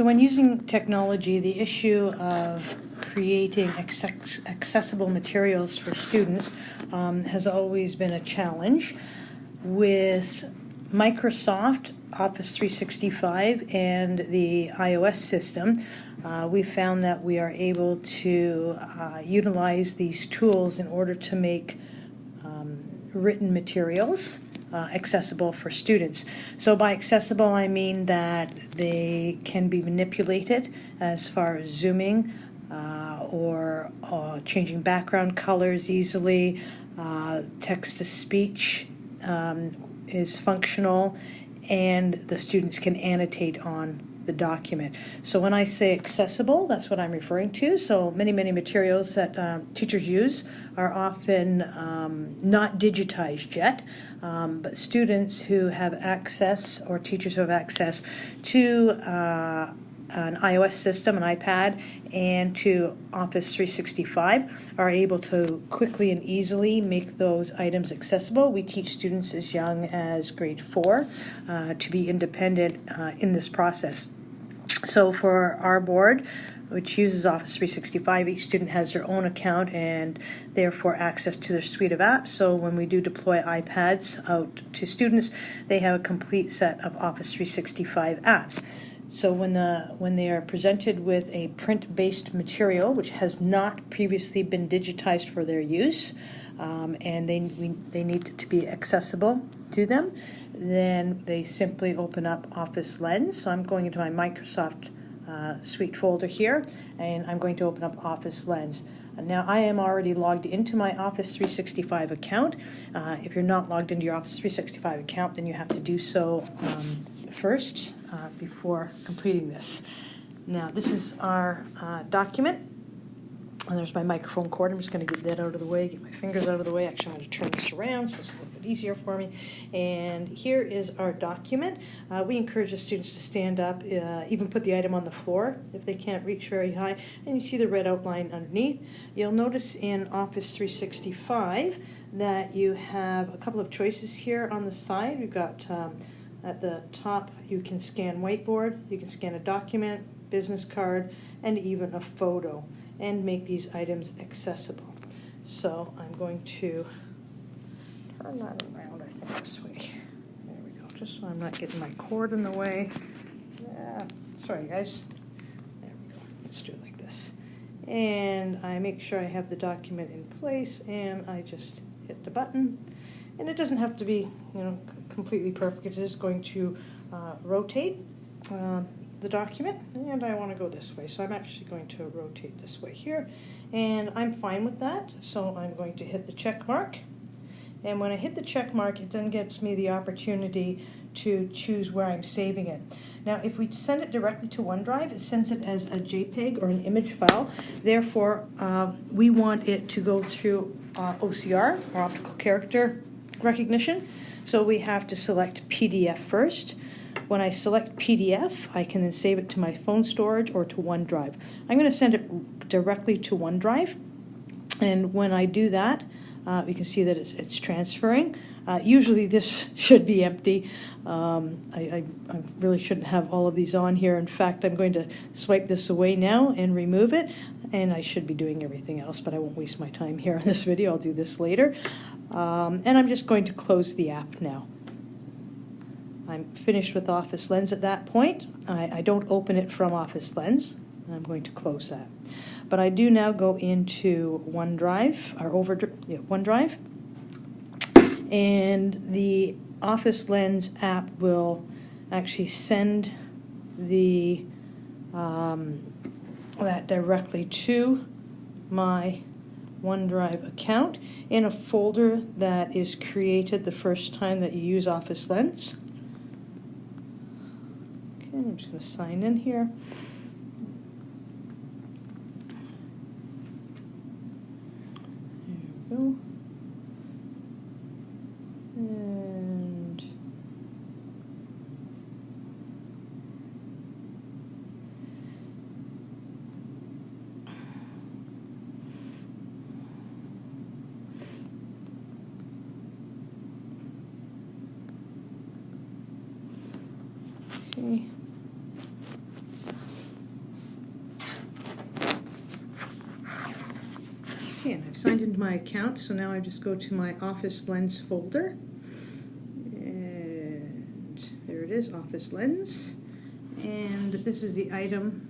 So when using technology, the issue of creating accessible materials for students has always been a challenge. With Microsoft Office 365 and the iOS system, we found that we are able to utilize these tools in order to make written materials accessible for students. So by accessible, I mean that they can be manipulated as far as zooming or changing background colors easily. Text-to-speech is functional, and the students can annotate on the document. So when I say accessible, that's what I'm referring to. So many materials that teachers use are often not digitized yet, but students who have access, or teachers who have access to an iOS system, an iPad, and to Office 365 are able to quickly and easily make those items accessible. We teach students as young as grade 4 to be independent in this process. So for our board, which uses Office 365, each student has their own account and therefore access to their suite of apps. So when we do deploy iPads out to students, they have a complete set of Office 365 apps. So when they are presented with a print-based material which has not previously been digitized for their use, and they need it to be accessible to them, then they simply open up Office Lens. So I'm going into my Microsoft Suite folder here, and I'm going to open up Office Lens. Now I am already logged into my Office 365 account. If you're not logged into your Office 365 account, then you have to do so first before completing this. Now this is our document, and there's my microphone cord. I'm just going to get that out of the way, get my fingers out of the way. Actually, I'm going to turn this around so it's a little bit easier for me. And here is our document. We encourage the students to stand up, even put the item on the floor if they can't reach very high. And you see the red outline underneath. You'll notice in Office 365 that you have a couple of choices here on the side. We've got at the top, you can scan whiteboard, you can scan a document, business card, and even a photo, and make these items accessible. So I'm going to turn that around, I think, this way. There we go, just so I'm not getting my cord in the way. Yeah, sorry guys. There we go, let's do it like this. And I make sure I have the document in place, and I just hit the button. And it doesn't have to be, completely perfect. It is going to rotate the document, and I want to go this way. So I'm actually going to rotate this way here, and I'm fine with that. So I'm going to hit the check mark. And when I hit the check mark, it then gives me the opportunity to choose where I'm saving it. Now, if we send it directly to OneDrive, it sends it as a JPEG or an image file. Therefore, we want it to go through OCR, or optical character recognition. So we have to select PDF first. When I select PDF, I can then save it to my phone storage or to OneDrive. I'm going to send it directly to OneDrive. And when I do that, you can see that it's transferring. Usually this should be empty. I really shouldn't have all of these on here. In fact, I'm going to swipe this away now and remove it. And I should be doing everything else, but I won't waste my time here on this video. I'll do this later. And I'm just going to close the app now. I'm finished with Office Lens at that point. I don't open it from Office Lens. I'm going to close that. But I do now go into OneDrive, or OneDrive, and the Office Lens app will actually send the that directly to my OneDrive account in a folder that is created the first time that you use Office Lens. Okay, I'm just going to sign in here. There we go. And okay. signed into my account, so now I just go to my Office Lens folder. And there it is, Office Lens. And this is the item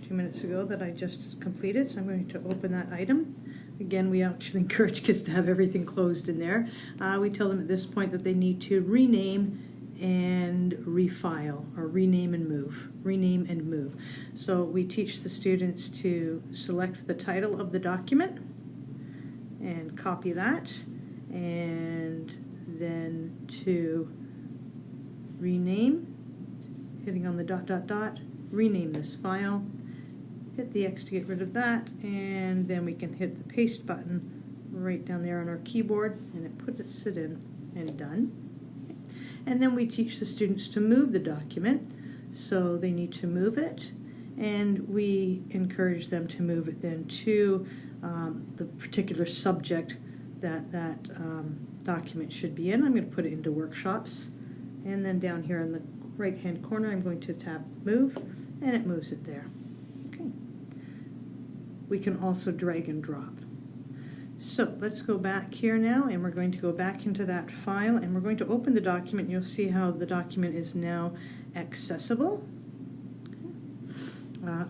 2 minutes ago that I just completed, so I'm going to open that item. Again, we actually encourage kids to have everything closed in there. We tell them at this point that they need to rename and refile, or rename and move. Rename and move. So we teach the students to select the title of the document and copy that, and then to rename, hitting on the ... rename this file, hit the X to get rid of that, and then we can hit the paste button right down there on our keyboard, and it puts it in, and done. And then we teach the students to move the document, so they need to move it, and we encourage them to move it then to the particular subject that document should be in. I'm going to put it into workshops, and then down here in the right hand corner I'm going to tap move, and it moves it there. Okay. We can also drag and drop. So let's go back here now, and we're going to go back into that file, and we're going to open the document. You'll see how the document is now accessible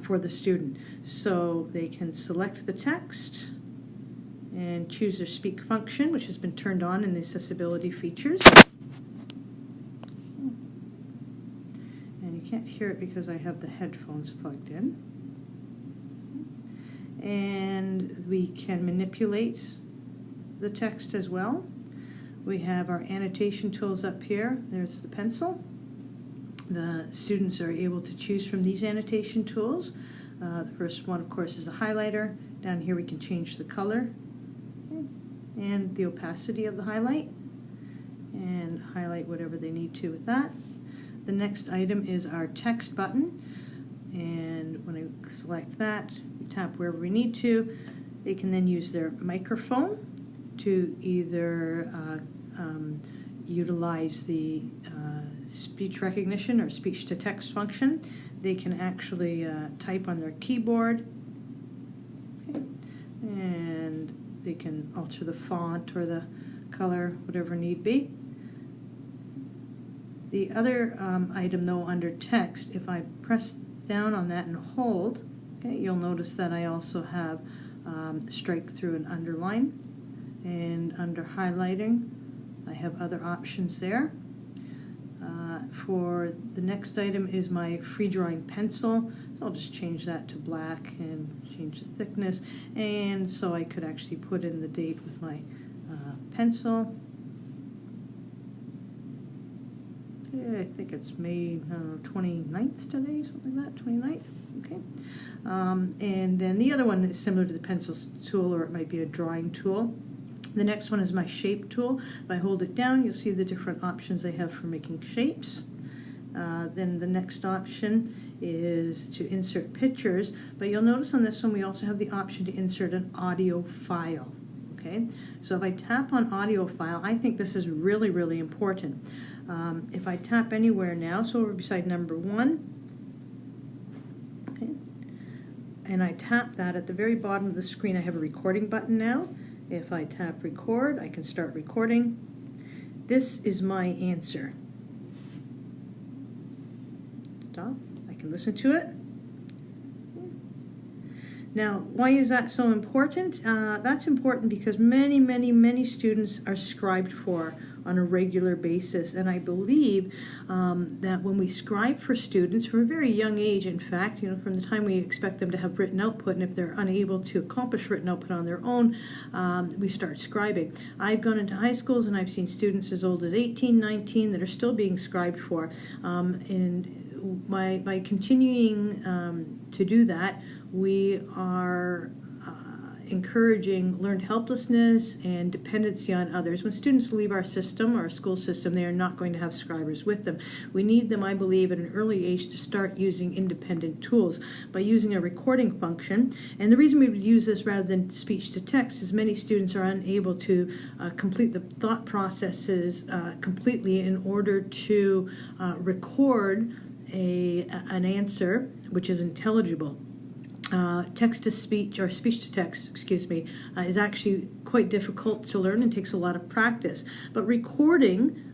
for the student. So they can select the text and choose their speak function, which has been turned on in the accessibility features. And you can't hear it because I have the headphones plugged in. And we can manipulate the text as well. We have our annotation tools up here. There's the pencil. The students are able to choose from these annotation tools. The first one, of course, is a highlighter. Down here we can change the color and the opacity of the highlight, and highlight whatever they need to with that. The next item is our text button, and when I select that, we tap wherever we need to. They can then use their microphone to either utilize the speech recognition or speech to text function. They can actually type on their keyboard, okay, and they can alter the font or the color, whatever need be. The other item, though, under text, if I press down on that and hold, okay, you'll notice that I also have strike through and underline. And under highlighting, I have other options there. For the next item is my free drawing pencil, so I'll just change that to black and change the thickness, and so I could actually put in the date with my pencil. I think it's May 29th today, something like that, 29th, okay. And then the other one is similar to the pencil tool, or it might be a drawing tool. The next one is my shape tool. If I hold it down, you'll see the different options they have for making shapes. Then the next option is to insert pictures, but you'll notice on this one we also have the option to insert an audio file. Okay, so if I tap on audio file, I think this is really, really important. If I tap anywhere now, so over beside number 1, okay, and I tap that, at the very bottom of the screen I have a recording button now. If I tap record, I can start recording. This is my answer. Stop. I can listen to it. Now, why is that so important? That's important because many, many, many students are scribed for on a regular basis, and I believe that when we scribe for students from a very young age, in fact, from the time we expect them to have written output, and if they're unable to accomplish written output on their own, we start scribing. I've gone into high schools and I've seen students as old as 18, 19 that are still being scribed for, and by continuing to do that, we are encouraging learned helplessness and dependency on others. When students leave our system, our school system, they are not going to have scribers with them. We need them, I believe, at an early age to start using independent tools by using a recording function. And the reason we would use this rather than speech to text is many students are unable to complete the thought processes completely in order to record an answer which is intelligible. text-to-speech, or speech-to-text, excuse me, is actually quite difficult to learn and takes a lot of practice. But recording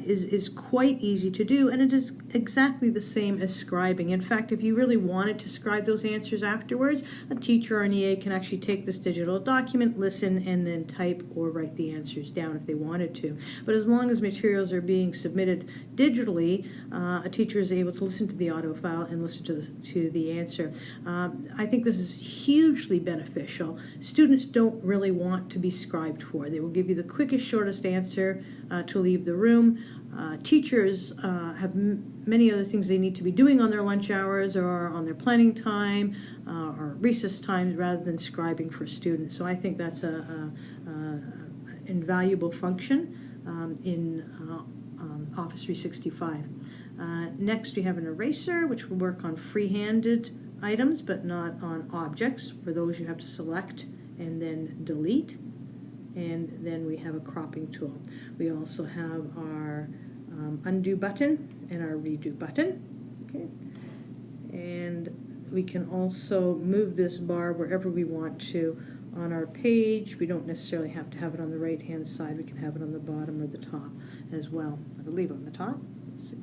is quite easy to do, and it is exactly the same as scribing. In fact, if you really wanted to scribe those answers afterwards, a teacher or an EA can actually take this digital document, listen, and then type or write the answers down if they wanted to. But as long as materials are being submitted digitally, a teacher is able to listen to the audio file and listen to the answer. I think this is hugely beneficial. Students don't really want to be scribed for. They will give you the quickest, shortest answer to leave the room. Teachers have many other things they need to be doing on their lunch hours or on their planning time or recess times rather than scribing for students. So I think that's an invaluable function in Office 365. Next, we have an eraser, which will work on free-handed items but not on objects. For those, you have to select and then delete. And then we have a cropping tool. We also have our undo button and our redo button. Okay. And we can also move this bar wherever we want to on our page. We don't necessarily have to have it on the right-hand side. We can have it on the bottom or the top as well. I believe on the top. Let's see.